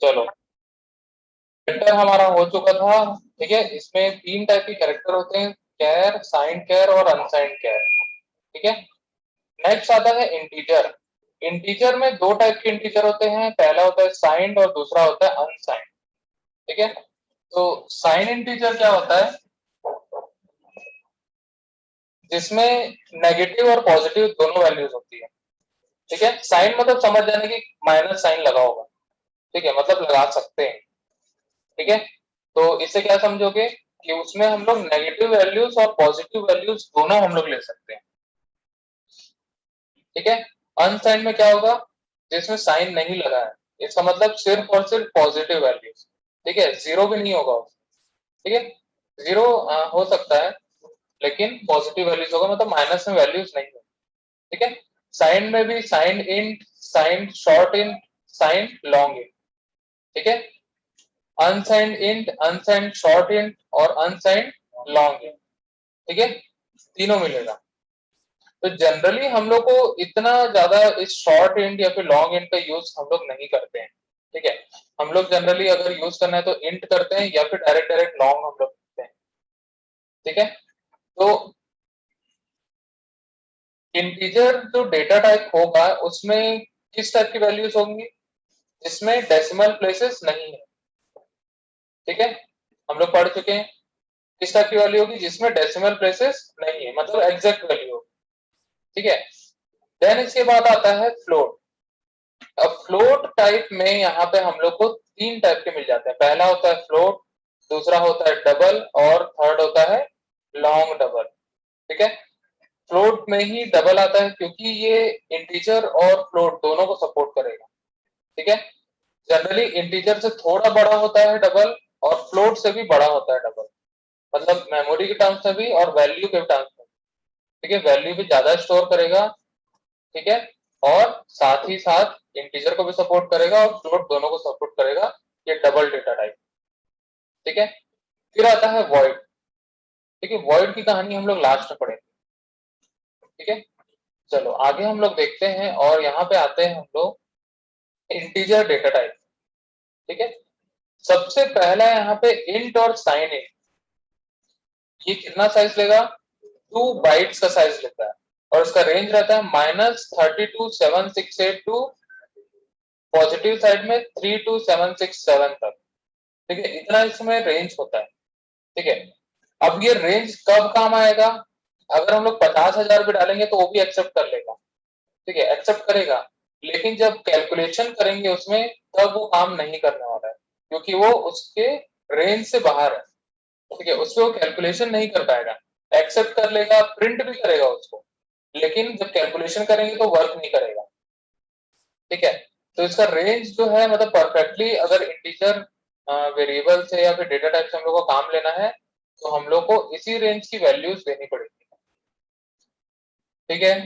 चलो, कैरेक्टर हमारा हो चुका था। ठीक है, इसमें तीन टाइप के कैरेक्टर होते हैं, कैर, साइंड कैर और अनसाइंड कैर। ठीक है, नेक्स्ट आता है इंटीजर। इंटीजर में दो टाइप के इंटीजर होते हैं, पहला होता है साइंड और दूसरा होता है अनसाइंड। ठीक है, तो साइन इंटीजर क्या होता है, जिसमें नेगेटिव और पॉजिटिव दोनों वैल्यूज होती है। ठीक है, साइन मतलब समझ जाने की माइनस साइन लगा होगा। ठीक है, मतलब लगा सकते हैं। ठीक है, तो इससे क्या समझोगे कि उसमें हम लोग नेगेटिव वैल्यूज और पॉजिटिव वैल्यूज दोनों हम लोग ले सकते हैं। ठीक है, अनसाइन में क्या होगा, जिसमें साइन नहीं लगा है, इसका मतलब सिर्फ और सिर्फ पॉजिटिव वैल्यूज। ठीक है, जीरो भी नहीं होगा। ठीक है, जीरो हो सकता है, लेकिन पॉजिटिव वैल्यूज होगा, मतलब माइनस में वैल्यूज नहीं है। ठीक है, साइन में भी sign int, sign short int, sign long int. ठीक है, unsigned int, unsigned short int और अनसाइंड लॉन्ग इंट। ठीक है, तीनों मिलेगा। तो जनरली हम लोग को इतना ज्यादा इस शॉर्ट इंट या फिर लॉन्ग इंट का यूज हम लोग नहीं करते हैं। ठीक है, हम लोग जनरली अगर यूज करना है तो इंट करते हैं या फिर डायरेक्ट डायरेक्ट लॉन्ग हम लोग करते हैं। ठीक है, तो इंटीजर जो डेटा टाइप होगा उसमें किस टाइप की वैल्यूज होंगी, जिसमें डेसिमल प्लेसेस नहीं है। ठीक है, हम लोग पढ़ चुके हैं किस टाइप की वैल्यू होगी, जिसमें डेसिमल प्लेसेस नहीं है, मतलब एग्जैक्ट वैल्यू होगी। ठीक है, देन इसके बाद आता है फ्लोट। अब फ्लोट टाइप में यहाँ पे हम लोग को तीन टाइप के मिल जाते हैं, पहला होता है फ्लोट, दूसरा होता है डबल और थर्ड होता है लॉन्ग डबल। ठीक है, फ्लोट में ही डबल आता है क्योंकि ये इंटीजर और फ्लोट दोनों को सपोर्ट करेगा। ठीक है, जनरली इंटीजर से थोड़ा बड़ा होता है डबल, और फ्लोट से भी बड़ा होता है डबल, मतलब मेमोरी के टर्म्स में भी और वैल्यू के टर्म्स में। ठीक है, वैल्यू भी ज्यादा स्टोर करेगा। ठीक है, और साथ ही साथ इंटीजर को भी सपोर्ट करेगा और फ्लोट दोनों को सपोर्ट करेगा। ये डबल डेटा टाइप। ठीक है, फिर आता है वॉइड। ठीक है, वॉइड की कहानी हम लोग लास्ट में पढ़ेंगे। ठीक है, चलो आगे हम लोग देखते हैं और यहाँ पे आते हैं हम लोग इंटीजर डेटा टाइप। ठीक है, सबसे पहला यहाँ पे इंट और साइन इंट, ये कितना साइज लेगा, 2 बाइट्स का साइज लेता है, और इसका रेंज रहता है -32 7 6 8 टू पॉजिटिव साइड में 32767 तक। ठीक है, इतना इसमें रेंज होता है। ठीक है, अब ये रेंज कब काम आएगा, अगर हम लोग 50,000 भी डालेंगे तो वो भी एक्सेप्ट कर लेगा। ठीक है, एक्सेप्ट करेगा, लेकिन जब कैलकुलेशन करेंगे उसमें तब वो काम नहीं करने वाला है, क्योंकि वो उसके रेंज से बाहर है। ठीक है, उसमें वो कैलकुलेशन नहीं कर पाएगा। एक्सेप्ट कर लेगा, प्रिंट भी करेगा उसको, लेकिन जब कैलकुलेशन करेंगे तो वर्क नहीं करेगा। ठीक है, तो इसका रेंज जो है, मतलब परफेक्टली अगर इंटीजर वेरिएबल से या फिर डेटा टाइप से हम लोग को काम लेना है तो हम लोग को इसी रेंज की वैल्यूज देनी पड़ेगी। ठीक है,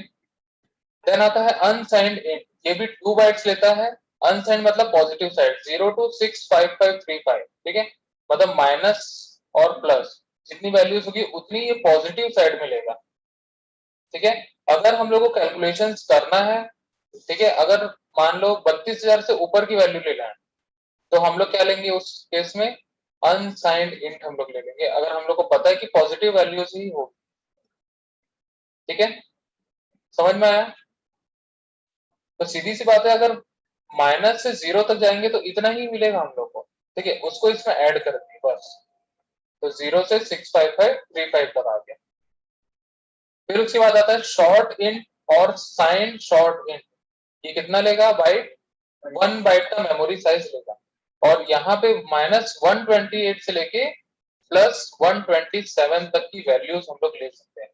देन आता है अनसाइंड इंट, ये भी 2 बाइट्स लेता है। अनसाइंड मतलब पॉजिटिव साइड, 0 to 65535। ठीक है, मतलब माइनस और प्लस जितनी वैल्यूज होगी उतनी ये पॉजिटिव साइड में लेगा। ठीक है, अगर हम लोग को कैलकुलेशन करना है, ठीक है, अगर मान लो 32,000 से ऊपर की वैल्यू लेना है तो हम लोग क्या लेंगे उस केस में, अनसाइंड इंट हम लोग ले लेंगे, अगर हम लोग को पता है कि पॉजिटिव वैल्यूज ही होगी। ठीक है, समझ में आया। तो सीधी सी बात है, अगर माइनस से 0 तक जाएंगे तो इतना ही मिलेगा हम लोग को। ठीक है, उसको इसमें ऐड कर दिए बस, तो 0 से 65535 तक आ गया। फिर उसके बाद आता है शॉर्ट इंट और साइन शॉर्ट इंट, ये कितना लेगा बाइट, 1 बाइट का मेमोरी साइज लेगा, और यहाँ पे -128 से लेके +127 तक की वैल्यूज हम लोग ले सकते हैं,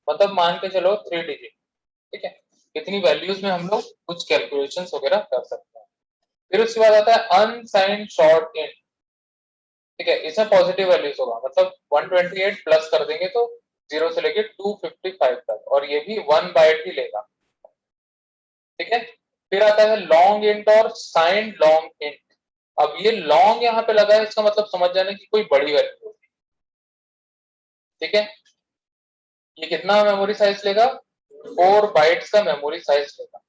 मतलब मान के चलो 3 डिजिट। ठीक है, इतनी वैल्यूज में हम लोग कुछ कैलकुलेशन वगैरह कर सकते हैं। फिर उसके बाद आता है अनसाइंड शॉर्ट इंट। ठीक है, इसमें पॉजिटिव वैल्यूज होगा, मतलब 128 प्लस कर देंगे तो 0 से लेके 255 तक, और ये भी 1 बाइट ही लेगा। ठीक है, फिर आता है लॉन्ग इंट और साइंड लॉन्ग इंट। अब ये लॉन्ग यहाँ पे लगा है, इसका मतलब समझ जाने की कोई बड़ी वैल्यू होगी। ठीक है, ये कितना मेमोरी साइज लेगा, 4 बाइट्स का मेमोरी साइज लेगा।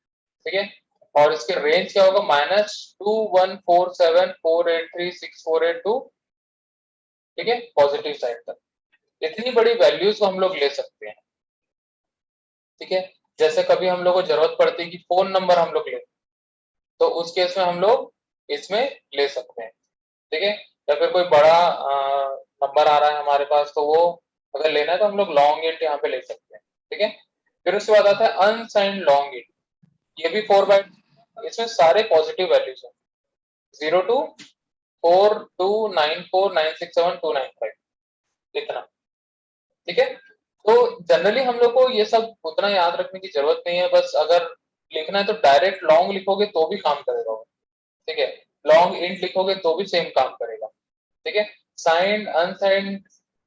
ठीक है, और इसके रेंज क्या होगा, -2147483648 ठीक है पॉजिटिव साइड तक। इतनी बड़ी वैल्यूज को हम लोग ले सकते हैं, ठीक है। जैसे कभी हम लोग को जरूरत पड़ती है कि फोन नंबर हम लोग ले, तो उस केस में हम लोग इसमें ले सकते हैं, ठीक है। या फिर कोई बड़ा नंबर आ रहा है हमारे पास, तो वो अगर लेना है तो हम लोग लॉन्ग इंट यहाँ पे ले सकते हैं, ठीक है। फिर उसके बाद आता है अनसाइंड लॉन्ग इंट, ये भी 4 बाइट, इसमें सारे पॉजिटिव वैल्यूज हैं, 024294967295 इतना, ठीक है। तो जनरली हम लोग को ये सब उतना याद रखने की जरूरत नहीं है, बस अगर लिखना है तो डायरेक्ट लॉन्ग लिखोगे तो भी काम करेगा वो, ठीक है। लॉन्ग इंट लिखोगे तो भी सेम काम करेगा, ठीक है। साइंड अनसाइंड,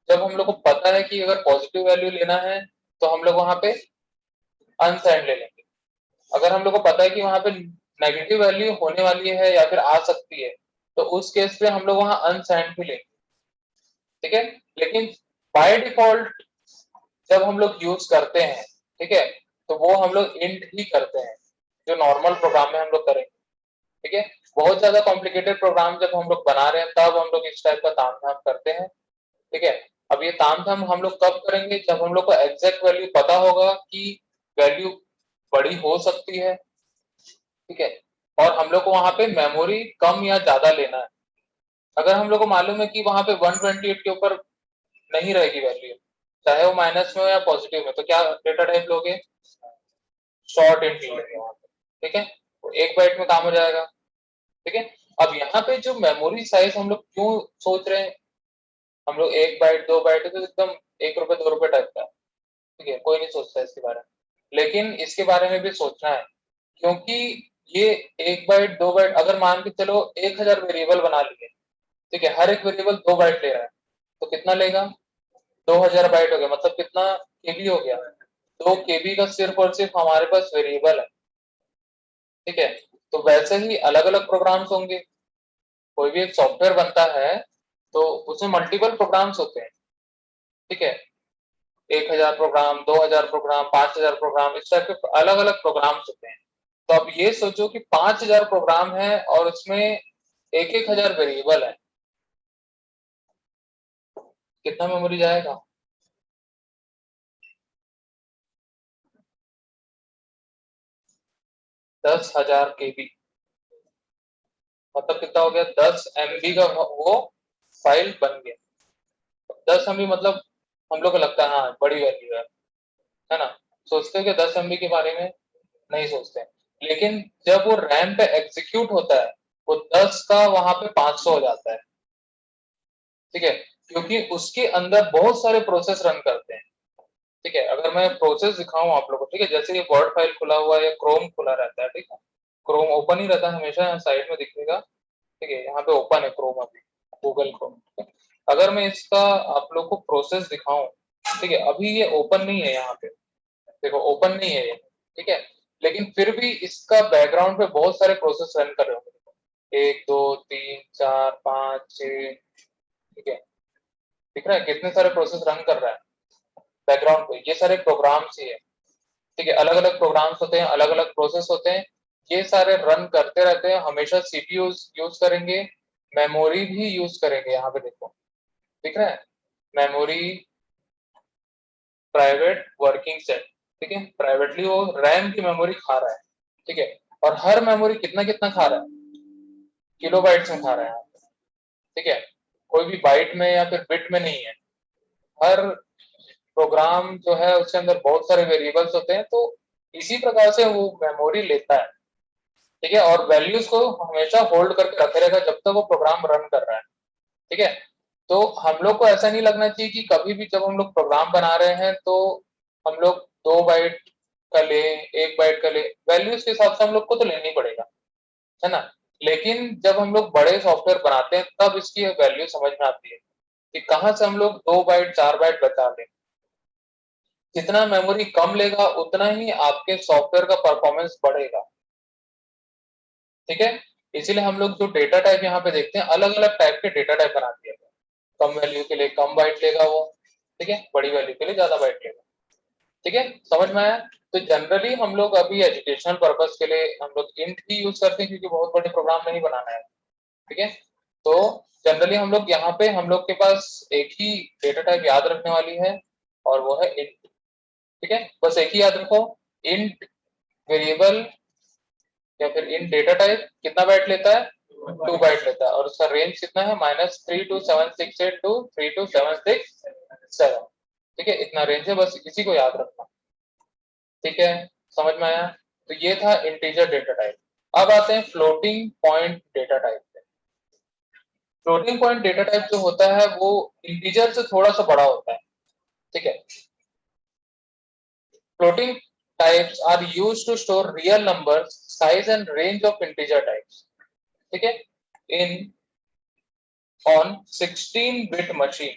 जब हम लोग को पता है कि अगर पॉजिटिव वैल्यू लेना है तो हम लोग वहां पे अनसाइंड ले लेंगे। अगर हम लोग को पता है कि वहां पे नेगेटिव वैल्यू होने वाली है या फिर आ सकती है, तो उस केस पे हम लोग वहां अनसाइंड भी लेंगे, ठीक है। लेकिन बाय डिफॉल्ट जब हम लोग यूज करते हैं, ठीक है, तो वो हम लोग इंट ही करते हैं, जो नॉर्मल प्रोग्राम में हम लोग करेंगे, ठीक है। बहुत ज्यादा कॉम्प्लिकेटेड प्रोग्राम जब हम लोग बना रहे हैं तब हम लोग इस टाइप का ताम झाम करते हैं, ठीक है। अब ये ताम झाम हम लोग कब करेंगे, जब हम लोग को एग्जैक्ट वैल्यू पता होगा कि वैल्यू बड़ी हो सकती है, ठीक है, और हम लोग को वहां पे मेमोरी कम या ज्यादा लेना है। अगर हम लोग को मालूम है कि वहां पे 128 के ऊपर नहीं रहेगी वैल्यू, चाहे वो माइनस में हो या पॉजिटिव में, तो क्या डेटा टाइप लोगे, शॉर्ट इंट लोगे वहां पे, ठीक है। तो 1 बाइट में काम हो जाएगा, ठीक है। अब यहाँ पे जो मेमोरी साइज हम लोग क्यों सोच रहे हैं, हम लोग 1 बाइट 2 बाइट तो एकदम 1 रुपए 2 रुपए टाइप का, ठीक है, कोई नहीं सोचता इसके बारे में, लेकिन इसके बारे में भी सोचना है, क्योंकि ये 1 बाइट 2 बाइट, अगर मान के चलो 1000 वेरिएबल बना लिए, ठीक है, हर एक वेरिएबल 2 बाइट ले रहा है, तो कितना लेगा, 2000 बाइट हो गया, मतलब कितना केबी हो गया, 2 केबी का सिर्फ और सिर्फ हमारे पास वेरिएबल है, ठीक है। तो वैसे ही अलग अलग प्रोग्राम्स होंगे, कोई भी एक सॉफ्टवेयर बनता है तो उसमें मल्टीपल प्रोग्राम्स होते हैं, ठीक है। 1000 प्रोग्राम, 2000 प्रोग्राम, 5000 प्रोग्राम, इस टाइप के अलग अलग प्रोग्राम्स होते हैं। तो अब ये सोचो कि 5000 प्रोग्राम है और उसमें एक एक हजार वेरिएबल है, कितना मेमोरी जाएगा, 10,000 केबी, मतलब कितना हो गया, 10 MB का वो फाइल बन गया। 10 MB मतलब हम लोग को लगता है हाँ बड़ी वैल्यू है ना, सोचते हो कि 10 MB के बारे में, नहीं सोचते। लेकिन जब वो रैम पे एग्जीक्यूट होता है, वो 10 का वहां पे 500 हो जाता है, ठीक है, क्योंकि उसके अंदर बहुत सारे प्रोसेस रन करते हैं, ठीक है। अगर मैं प्रोसेस दिखाऊं आप लोगों को, ठीक है, जैसे ये वर्ड फाइल खुला हुआ है या क्रोम खुला रहता है, ठीक है, क्रोम ओपन ही रहता है हमेशा, साइड में दिखेगा, ठीक है, यहाँ पे ओपन है क्रोम अभी, गूगल क्रोम, अगर मैं इसका आप लोग को प्रोसेस दिखाऊं, ठीक है, अभी ये ओपन नहीं है यहाँ पे, देखो ओपन नहीं है ये, ठीक है, लेकिन फिर भी इसका बैकग्राउंड पे बहुत सारे प्रोसेस रन कर रहे होंगे, 1 2 3 4 5 6, ठीक है, दिख रहा है कितने सारे प्रोसेस रन कर रहा है बैकग्राउंड पे, ये सारे प्रोग्राम्स ही है, ठीक है, अलग अलग प्रोग्राम्स होते हैं, अलग अलग प्रोसेस होते हैं, ये सारे रन करते रहते हैं, हमेशा सीपीयू यूज करेंगे, मेमोरी भी यूज करेंगे, यहाँ पे देखो दिख रहा है, मेमोरी प्राइवेट वर्किंग सेट, ठीक है, प्राइवेटली वो रैम की मेमोरी खा रहा है, ठीक है, और हर मेमोरी कितना कितना खा रहा है, किलोबाइट्स में खा रहा है, ठीक है, कोई भी बाइट में या फिर बिट में नहीं है, हर प्रोग्राम जो है उसके अंदर बहुत सारे वेरिएबल्स होते हैं, तो इसी प्रकार से वो मेमोरी लेता है, ठीक है, और वैल्यूज को हमेशा होल्ड करके रखे रहेगा जब तक वो प्रोग्राम रन कर रहा है, ठीक है। तो हम लोग को ऐसा नहीं लगना चाहिए कि कभी भी जब हम लोग प्रोग्राम बना रहे हैं तो हम लोग 2 बाइट का ले, 1 बाइट का ले, वैल्यूज के हिसाब से हम लोग को तो लेना ही पड़ेगा, है ना। लेकिन जब हम लोग बड़े सॉफ्टवेयर बनाते हैं तब इसकी वैल्यू समझ में आती है कि कहाँ से हम लोग 2 बाइट 4 बाइट बचा लें, जितना मेमोरी कम लेगा उतना ही आपके सॉफ्टवेयर का परफॉर्मेंस बढ़ेगा, ठीक है। इसीलिए हम लोग जो डेटा टाइप यहाँ पे देखते हैं, अलग अलग टाइप के डेटा टाइप बना दिया गया, कम वैल्यू के लिए कम बाइट लेगा वो, ठीक है, बड़ी वैल्यू के लिए ज्यादा बाइट लेगा, ठीक है, समझ में आया। तो जनरली हम लोग अभी एजुकेशनल पर्पस के लिए हम लोग इंट ही यूज करते हैं, क्योंकि बहुत बड़े प्रोग्राम नहीं बनाना है, ठीक है। तो जनरली हम लोग यहाँ पे हम लोग के पास एक ही डेटा टाइप याद रखने वाली है, और वो है इंट, ठीक है। बस एक ही याद रखो, इंट वेरिएबल या फिर इंट डेटा टाइप कितना बाइट लेता है, 2 बाइट लेता है, और उसका रेंज कितना है, -32768 टू 32767, ठीक है। इतना रेंज है, बस इसी को याद रखना, ठीक है। समझ में आया? तो ये था इंटीजर डेटा टाइप। अब आते हैं फ्लोटिंग पॉइंट डेटा टाइप पे। फ्लोटिंग पॉइंट डेटा टाइप जो होता है वो इंटीजर से थोड़ा सा बड़ा होता है, ठीक है। Floating types are used to store real numbers, size and range of integer types, ठीक है, इन ऑन 16 बिट मशीन।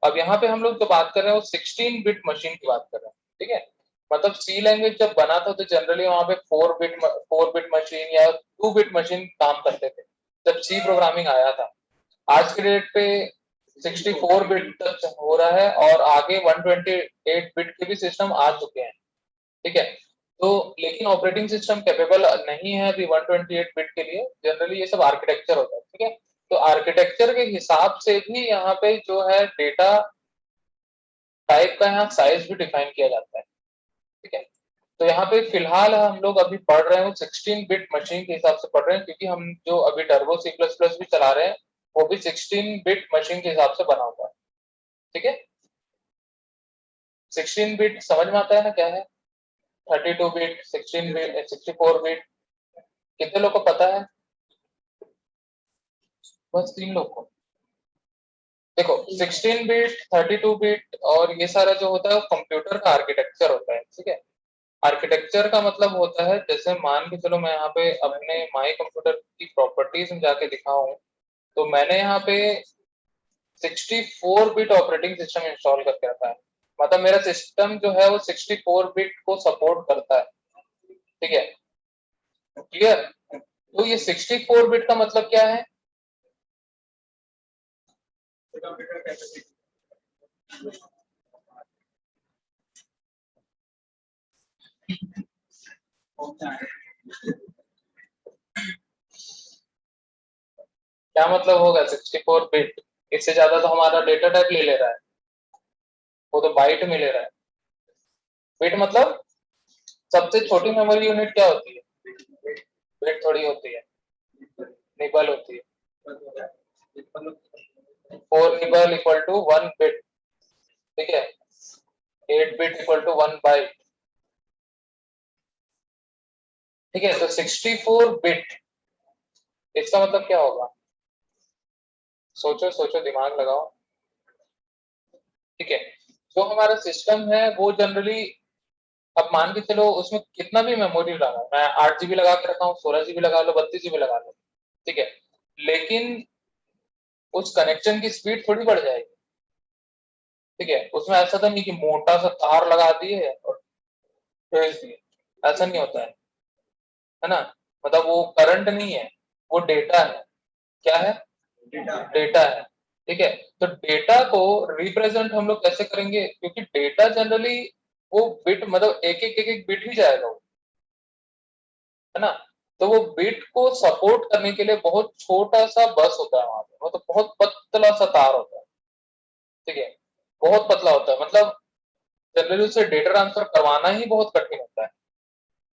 अब यहाँ पे हम लोग जो बात कर रहे हैं वो 16 बिट मशीन की बात कर रहे हैं, ठीक है। मतलब सी लैंग्वेज जब बना था तो जनरली वहां पे 4 बिट मशीन या 2 बिट मशीन काम करते थे जब सी प्रोग्रामिंग आया था। आज के डेट पे 64 बिट तक हो रहा है, और आगे 128 बिट के भी सिस्टम आ चुके हैं, ठीक है। तो लेकिन ऑपरेटिंग सिस्टम कैपेबल नहीं है अभी 128 बिट के लिए, जनरली ये सब आर्किटेक्चर होता है, ठीक है। तो आर्किटेक्चर के हिसाब से भी यहाँ पे जो है डेटा टाइप का यहाँ साइज भी डिफाइन किया जाता है, ठीक है। तो यहाँ पे फिलहाल हम लोग अभी पढ़ रहे हैं 16 बिट मशीन के हिसाब से पढ़ रहे हैं, क्योंकि हम जो अभी टर्बो C++ भी चला रहे हैं वो भी 16 बिट मशीन के हिसाब से बना हुआ है, ठीक है। 16 बिट समझ में आता है ना क्या है, 32 बिट, 16 बिट, 64 बिट, कितने लोग को पता है? बस 3 लोग को। देखो 16 बिट, 32 बिट और ये सारा जो होता है वो कंप्यूटर का आर्किटेक्चर होता है, ठीक है। आर्किटेक्चर का मतलब होता है, जैसे मान के चलो मैं यहाँ पे अपने माई कंप्यूटर की प्रॉपर्टीज में जाके दिखाऊं, तो मैंने यहाँ पे 64 बिट ऑपरेटिंग सिस्टम इंस्टॉल करके रखा है। मतलब मेरा सिस्टम जो है वो 64 बिट को सपोर्ट करता है, ठीक है। क्लियर? तो ये 64 बिट का मतलब क्या है? क्या मतलब होगा 64 बिट? इससे ज्यादा तो हमारा डेटा टाइप ले ले रहा है, वो तो बाइट में ले रहा है। बिट मतलब सबसे छोटी मेमोरी यूनिट क्या होती है? बिट थोड़ी होती है, निबल होती है। 4 निबल इक्वल टू 1 बिट, ठीक है। 8 बिट इक्वल टू 1 बाइट, ठीक है। तो 64 बिट इसका मतलब क्या होगा? सोचो सोचो, दिमाग लगाओ, ठीक है। जो हमारा सिस्टम है वो जनरली, अब मान के चलो उसमें कितना भी मेमोरी लगा, मैं 8 GB लगा के रखा हूँ, 16 GB लगा लो, 32 GB लगा लो, ठीक है। लेकिन उस कनेक्शन की स्पीड थोड़ी बढ़ जाएगी, ठीक है। उसमें ऐसा तो नहीं कि मोटा सा तार लगा दिए और भेज दिए, ऐसा नहीं होता है ना। मतलब वो करंट नहीं है, वो डेटा है। क्या है? डेटा है, ठीक है। तो डेटा को रिप्रेजेंट हम लोग कैसे करेंगे, क्योंकि डेटा जनरली वो बिट, मतलब एक एक बिट ही जाएगा वो, है ना। तो वो बिट को सपोर्ट करने के लिए बहुत छोटा सा बस होता है वहां पे, मतलब बहुत पतला सा तार होता है, ठीक है। बहुत पतला होता है, मतलब जनरली उसे डेटा ट्रांसफर करवाना ही बहुत कठिन होता है,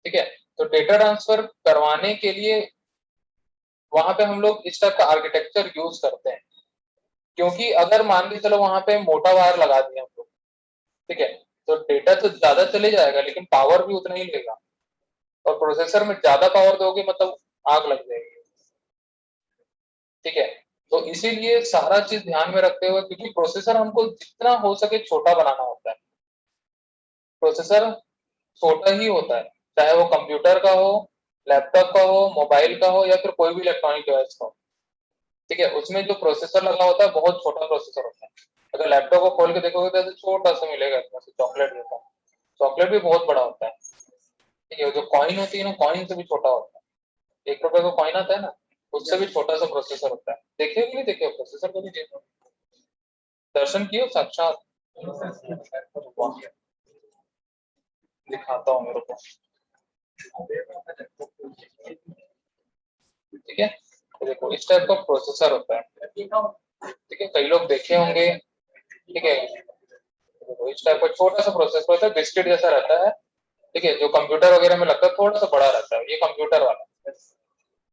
ठीक है। तो डेटा ट्रांसफर करवाने के लिए वहां पे हम लोग इस टाइप का आर्किटेक्चर यूज करते हैं, क्योंकि अगर मान के चलो वहां पे मोटा वायर लगा दिया हम लोग, ठीक है, तो डेटा तो ज्यादा चले जाएगा लेकिन पावर भी उतना ही लेगा, और प्रोसेसर में ज्यादा पावर दोगे मतलब आग लग जाएगी, ठीक है। तो इसीलिए सारा चीज ध्यान में रखते हुए, क्योंकि प्रोसेसर हमको जितना हो सके छोटा बनाना होता है, प्रोसेसर छोटा ही होता है, चाहे वो कंप्यूटर का हो, लैपटॉप का हो, मोबाइल का हो, या फिर कोई भी इलेक्ट्रॉनिक डिवाइस का हो, ठीक है। उसमें जो प्रोसेसर लगा होता है बहुत छोटा प्रोसेसर होता है। अगर लैपटॉप को खोल के देखोगे तो ऐसे छोटा सा मिलेगा, इसमें से चॉकलेट जैसा। चॉकलेट भी बहुत बड़ा होता है, ठीक है। जो कॉइन होती है ना, कॉइन से भी छोटा होता है, 1 रुपए का कॉइन आता है ना, उससे भी छोटा सा प्रोसेसर होता है। देखे कि नहीं देखे प्रोसेसर को भी? दर्शन किए साक्षात? वाह, दिखाता हूँ मेरे को, ठीक है। तो देखो इस टाइप का प्रोसेसर होता है, ठीक है, कई लोग देखे होंगे, ठीक है। देखो इस टाइप का छोटा सा प्रोसेसर होता है, बिस्किट जैसा रहता है, ठीक है, जो कंप्यूटर वगैरह में लगता है थोड़ा सा बड़ा रहता है, ये कंप्यूटर वाला,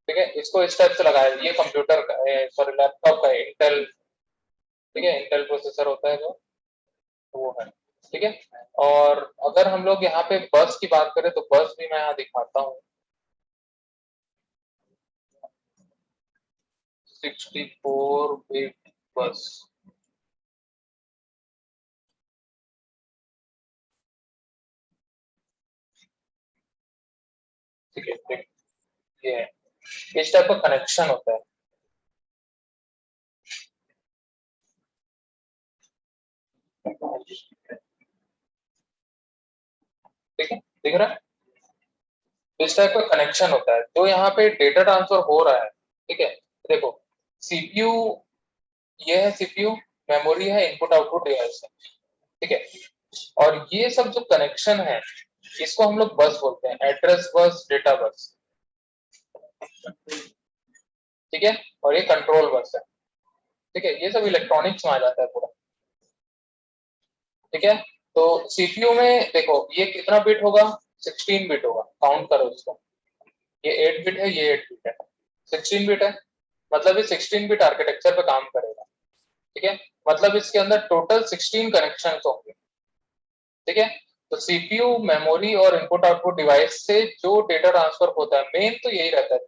ठीक है। इसको इस टाइप से लगाया, ये कंप्यूटर का, सॉरी लैपटॉप का इंटेल, ठीक है, इंटेल प्रोसेसर होता है जो, वो है, ठीक है। और अगर हम लोग यहाँ पे बस की बात करें तो बस भी मैं यहाँ दिखाता हूँ, 64 बिट बस, ठीक है, ठीक, ये है, इस टाइप का कनेक्शन होता है, ठीक है, दिख रहा है, इस टाइप का कनेक्शन होता है, तो यहाँ पे डेटा ट्रांसफर हो रहा है, ठीक है। देखो सीपीयू, ये है सीपीयू, मेमोरी है, इनपुट आउटपुट डिवाइस है, ठीक है। और ये सब जो कनेक्शन है, इसको हम लोग बस बोलते हैं, एड्रेस बस, डेटा बस, ठीक है। और ये कंट्रोल बस है, ठीक है, ये सब इलेक्ट्रॉनिक्स में आ जाता है पूरा, ठीक है। तो सीपीयू में देखो ये कितना बिट होगा, 16 बिट होगा, काउंट करो इसको, ये 8 बिट है, ये 8 बिट है, 16 बिट है, मतलब ये 16 बिट आर्किटेक्चर पे काम करेगा, ठीक है। मतलब इसके अंदर टोटल 16 कनेक्शन होंगे, ठीक है। तो सीपीयू, मेमोरी और इनपुट आउटपुट डिवाइस से जो डेटा ट्रांसफर होता है, मेन तो यही रहता है,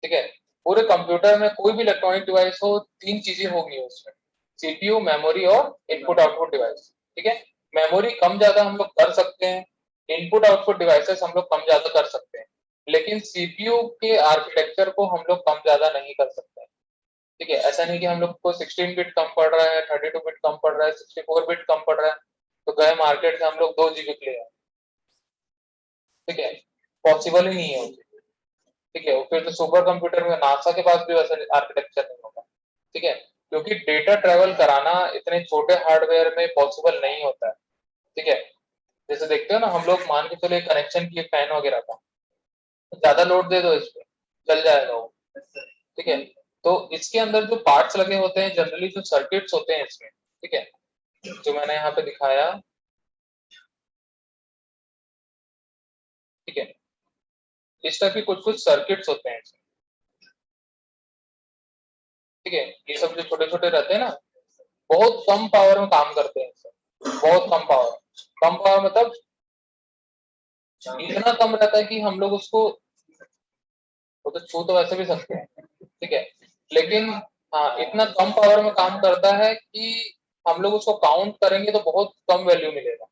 ठीक है। पूरे कंप्यूटर में कोई भी इलेक्ट्रॉनिक डिवाइस हो, तीन चीजें होंगी उसमें, सीपीयू, मेमोरी और इनपुट आउटपुट डिवाइस, ठीक है। मेमोरी कम ज्यादा हम लोग कर सकते हैं, इनपुट आउटपुट डिवाइसेस हम लोग कम ज्यादा कर सकते हैं, लेकिन सीपीयू के आर्किटेक्चर को हम लोग कम ज्यादा नहीं कर सकते हैं, ठीक है। ऐसा नहीं कि हम लोग को 16 बिट कम पड़ रहा है, 32 बिट कम पड़ रहा है, 64 बिट कम पड़ रहा है, तो गए मार्केट से हम लोग 2 जीबी के लिए, ठीक है, पॉसिबल ही नहीं है, ठीक है। फिर तो सुपर कंप्यूटर में नासा के पास भी वैसा आर्किटेक्चर नहीं होगा, ठीक है, क्योंकि डेटा ट्रेवल कराना इतने छोटे हार्डवेयर में पॉसिबल नहीं होता है, ठीक है। जैसे देखते हो ना हम लोग, मान के चलो कनेक्शन की फैन वगैरह का, तो ज्यादा लोड दे दो इस पे, चल जाएगा वो, ठीक है। तो इसके अंदर जो पार्ट्स लगे होते हैं, जनरली जो सर्किट्स होते हैं इसमें, ठीक है, जो मैंने यहाँ पे दिखाया, ठीक है, इस टाइप के कुछ कुछ सर्किट्स होते हैं इसमें, ठीक है। ये सब जो छोटे छोटे रहते हैं ना, बहुत कम पावर में काम करते हैं इससे, बहुत कम पावर, कम पावर मतलब इतना कम रहता है कि हम लोग उसको, वो तो छू तो वैसे भी सकते हैं, ठीक है, लेकिन हाँ इतना कम पावर में काम करता है कि हम लोग उसको काउंट करेंगे तो बहुत कम वैल्यू मिलेगा,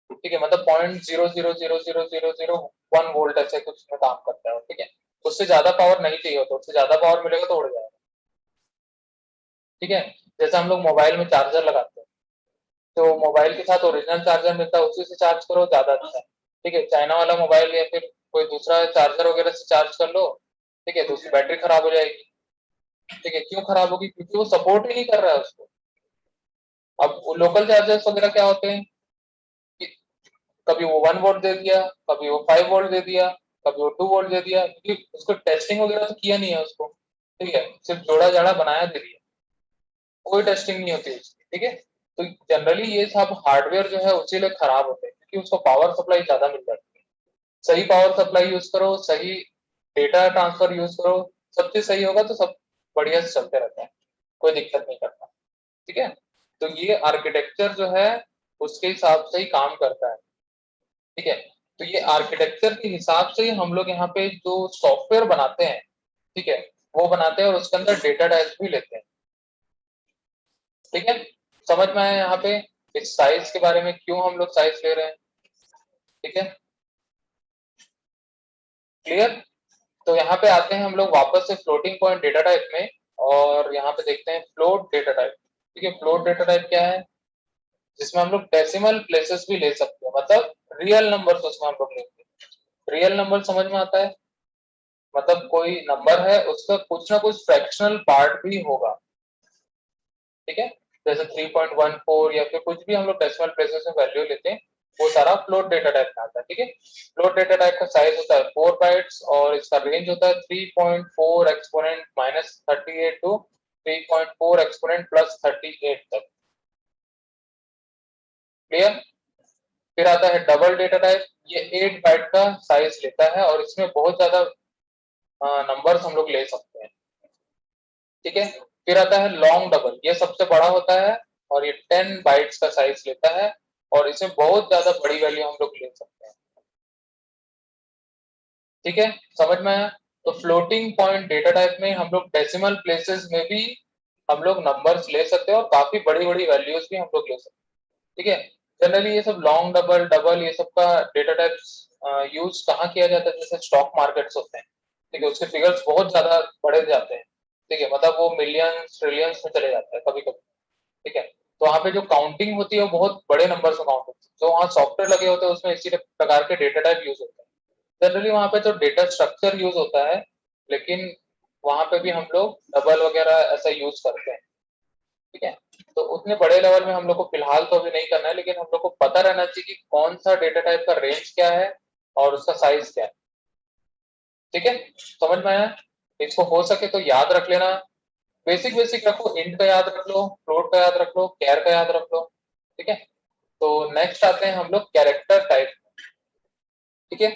ठीक है, मतलब 0.0000001 वोल्ट ऐसे कुछ में काम करता है, ठीक है। उससे ज्यादा पावर नहीं चाहिए होता, उससे ज्यादा पावर मिलेगा तो उड़ जाएगा, ठीक है। जैसे हम लोग मोबाइल में चार्जर लगाते हैं, तो मोबाइल के साथ ओरिजिनल चार्जर मिलता है, उसी से चार्ज करो ज्यादा अच्छा है, ठीक है। चाइना वाला मोबाइल या फिर कोई दूसरा चार्जर वगैरह से चार्ज कर लो, ठीक है, तो उसकी बैटरी खराब हो जाएगी, ठीक है। क्यों खराब होगी, क्योंकि वो सपोर्ट ही नहीं कर रहा है उसको। अब लोकल चार्जर्स वगैरह क्या होते हैं कि कभी वो 1 वोल्ट दे दिया, कभी वो 5 वोल्ट दे दिया, कभी वो 2 वोल्ट दे दिया, क्योंकि उसको टेस्टिंग वगैरह तो किया नहीं है उसको, ठीक है, सिर्फ जोड़ा जाड़ा बनाया दे दिया, कोई टेस्टिंग नहीं होती उसकी, ठीक है। तो जनरली ये सब हार्डवेयर जो है उसी लिए खराब होते हैं, क्योंकि उसको पावर सप्लाई ज्यादा मिल जाती है, सही पावर सप्लाई यूज करो, सही डेटा ट्रांसफर यूज करो, सब चीज सही होगा तो सब बढ़िया से चलते रहता है, कोई दिक्कत नहीं करता, ठीक है। तो ये आर्किटेक्चर जो है उसके हिसाब से ही काम करता है, ठीक है। तो ये आर्किटेक्चर के हिसाब से ही हम लोग यहाँ पे जो सॉफ्टवेयर बनाते हैं, ठीक है, वो बनाते हैं और उसके अंदर डेटा टाइप भी लेते हैं, ठीक है। समझ में आया यहाँ पे इस साइज के बारे में, क्यों हम लोग साइज ले रहे हैं, ठीक है, क्लियर। तो यहाँ पे आते हैं हम लोग वापस से फ्लोटिंग पॉइंट डेटा टाइप में, और यहाँ पे देखते हैं फ्लोट डेटा टाइप, ठीक है। फ्लोट डेटा टाइप क्या है, जिसमें हम लोग डेसिमल प्लेसेस भी ले सकते हैं, मतलब रियल नंबर उसमें हम लोग लेंगे, रियल नंबर समझ में आता है, मतलब कोई नंबर है उसका कुछ ना कुछ फ्रैक्शनल पार्ट भी होगा, ठीक है। जैसे 3.14 या फिर कुछ भी हम लोग डेसिमल प्लेसेस में वैल्यू लेते हैं, वो सारा फ्लोट डेटा टाइप में आता है। ठीक है, फ्लोट डेटा टाइप का साइज होता है 4 बाइट्स और इसका रेंज होता है 3.4 एक्सपोनेंट -38 टू 3.4 एक्सपोनेंट +38 तक। क्लियर? फिर आता है डबल डेटा टाइप, ये 8 बाइट का साइज लेता है और इसमें बहुत ज्यादा नंबर्स हम लोग ले सकते हैं। ठीक है, फिर आता है लॉन्ग डबल, ये सबसे बड़ा होता है और ये 10 बाइट्स का साइज लेता है और इसमें बहुत ज्यादा बड़ी वैल्यू हम लोग ले सकते हैं। ठीक है, समझ में आया? तो फ्लोटिंग पॉइंट डेटा टाइप में हम लोग डेसिमल प्लेसेस में भी हम लोग नंबर्स ले सकते हैं और काफी बड़ी बड़ी वैल्यूज भी हम लोग ले सकते हैं। ठीक है, जनरली ये सब लॉन्ग डबल डबल ये सब का डेटा टाइप्स यूज कहाँ किया जाता है, जैसे स्टॉक मार्केट्स होते हैं। ठीक है, उसके फिगर्स बहुत ज्यादा बढ़े जाते हैं। ठीक है, मतलब वो मिलियंस ट्रिलियंस में चले जाते हैं कभी कभी। ठीक है, तो वहाँ पे जो काउंटिंग होती है वो बहुत बड़े नंबर से काउंट होती है, जो वहाँ सॉफ्टवेयर लगे होते हैं उसमें इसी प्रकार के डेटा टाइप यूज होते हैं। जनरली वहाँ पे तो डेटा स्ट्रक्चर यूज होता है, लेकिन वहाँ पे भी हम लोग डबल वगैरह ऐसा यूज करते हैं। ठीक है, तो उतने बड़े लेवल में हम लोग को फिलहाल तो अभी नहीं करना है, लेकिन हम लोग को पता रहना चाहिए कि कौन सा डेटा टाइप का रेंज क्या है और उसका साइज क्या है। ठीक है, समझ में आया? इसको हो सके तो याद रख लेना। बेसिक बेसिक रखो, इंट का याद रख लो, फ्लोट का याद रख लो, कैर का याद रख लो। ठीक है, तो नेक्स्ट आते हैं हम लोग कैरेक्टर टाइप। ठीक है,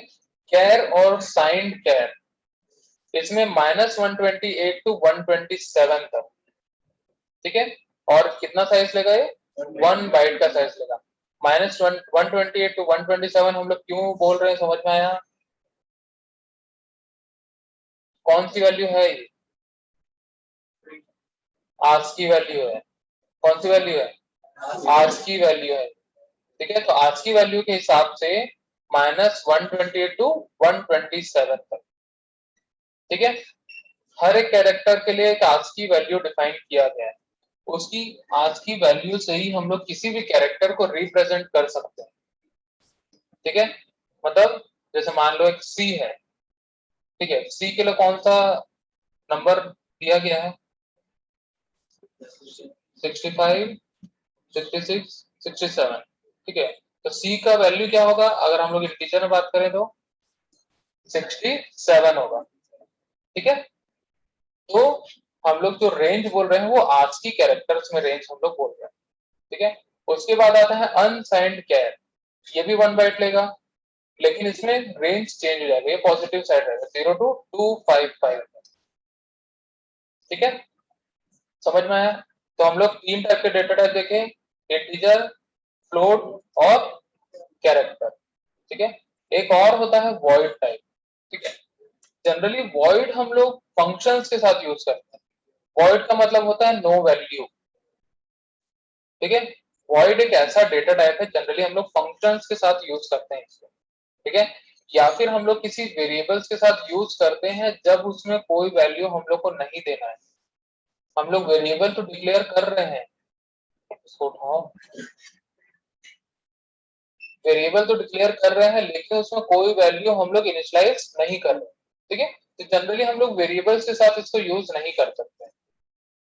कैर और साइंड कैर, इसमें -128 टू 127 तक। ठीक है, और कितना साइज लेगा ये? 1 बाइट का साइज लेगा। -128 टू 127 हम लोग क्यों बोल रहे हैं, समझ में आया? कौन सी वैल्यू है ये? आज की वैल्यू है। कौन सी वैल्यू है? आज की वैल्यू है। ठीक है, तो आज की वैल्यू के हिसाब से -128 टू 127 तक। ठीक है, हर एक कैरेक्टर के लिए एक आज की वैल्यू डिफाइन किया गया है। उसकी आज की वैल्यू से ही हम लोग किसी भी कैरेक्टर को रिप्रेजेंट कर सकते हैं। ठीक है, मतलब जैसे मान लो एक सी है। ठीक है, सी के लिए कौन सा नंबर दिया गया है? 65, 66, 67। ठीक है, तो सी का वैल्यू क्या होगा अगर हम लोग इंटीजर में बात करें तो 67 होगा। ठीक है, तो हम लोग जो रेंज बोल रहे हैं वो आज की कैरेक्टर्स में रेंज हम लोग बोल रहे हैं। ठीक है, उसके बाद आता है अनसाइंड कैर, ये भी 1 बाइट लेगा, लेकिन इसमें रेंज चेंज हो जाएगा, ये पॉजिटिव साइड रहेगा 0 टू 255। ठीक है, समझ में आया? तो हम लोग 3 टाइप के डेटा टाइप देखे, इंटीजर, फ्लोट और कैरेक्टर। ठीक है, एक और होता है वॉइड टाइप। ठीक है, जनरली वॉइड हम लोग फंक्शंस के साथ यूज करते हैं। वॉइड का मतलब होता है नो वैल्यू। ठीक है, वॉइड एक ऐसा डेटा टाइप है जनरली हम लोग फंक्शंस के साथ यूज करते हैं इसको। ठीक है, या फिर हम लोग किसी वेरिएबल्स के साथ यूज करते हैं जब उसमें कोई वैल्यू हम लोग को नहीं देना है। हम लोग वेरिएबल तो डिक्लेयर कर रहे हैं, इसको उठाओ, वेरिएबल तो डिक्लेयर कर रहे हैं लेकिन उसमें कोई वैल्यू हम लोग इनिशियलाइज नहीं कर रहे। ठीक है, तो जनरली हम लोग वेरिएबल्स के साथ इसको यूज नहीं कर सकते।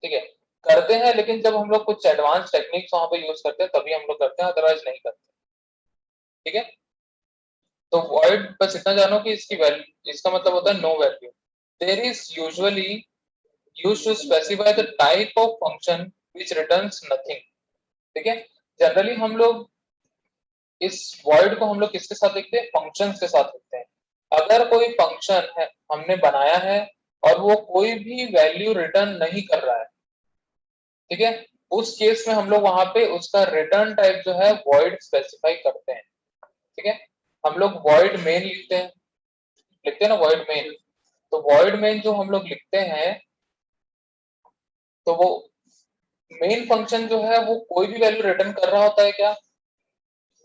ठीक है, करते हैं लेकिन जब हम लोग कुछ एडवांस टेक्निक्स वहां पे यूज करते हैं तभी हम लोग करते हैं, अदरवाइज नहीं करते। ठीक है, तो वॉइड बस इतना जानो कि इसकी वैल्यू, इसका मतलब होता है no value. There is usually used to specify the type of function which returns nothing. ठीक है, जनरली हम लोग इस वॉइड को हम लोग किसके साथ लिखते हैं? फंक्शंस के साथ लिखते हैं। अगर कोई फंक्शन है हमने बनाया है और वो कोई भी वैल्यू रिटर्न नहीं कर रहा है, ठीक है, उस केस में हम लोग वहां पे उसका रिटर्न टाइप जो है वॉइड स्पेसिफाई करते हैं। ठीक है, हम लोग वॉइड मेन लिखते हैं ना, वॉइड मेन। तो वॉइड मेन जो हम लोग लिखते हैं, तो वो मेन फंक्शन जो है वो कोई भी वैल्यू रिटर्न कर रहा होता है क्या?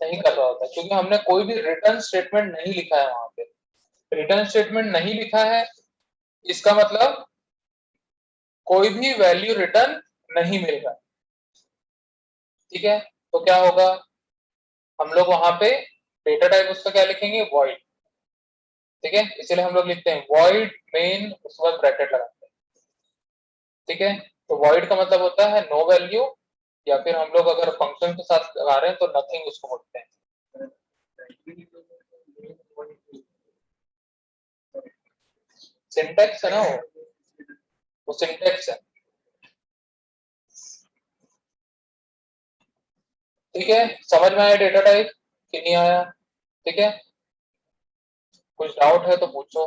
नहीं कर रहा होता है, क्योंकि हमने कोई भी रिटर्न स्टेटमेंट नहीं लिखा है वहां पे। रिटर्न स्टेटमेंट नहीं लिखा है, इसका मतलब कोई भी वैल्यू रिटर्न नहीं मिल रहा। ठीक है, तो क्या होगा, हम लोग वहां पे डेटा टाइप उसका क्या लिखेंगे? वॉइड। ठीक है, इसलिए हम लोग लिखते हैं वॉइड मेन, उसके बाद ब्रैकेट लगाते हैं। ठीक है, तो वॉइड का मतलब होता है नो वैल्यू, या फिर हम लोग अगर फंक्शन के साथ लगा रहे हैं तो नथिंग उसको बोलते हैं। सिंटेक्स है ना वो सिंटेक्स है। ठीक है, समझ में आया डेटा टाइप कि नहीं आया? ठीक है, कुछ डाउट है तो पूछो।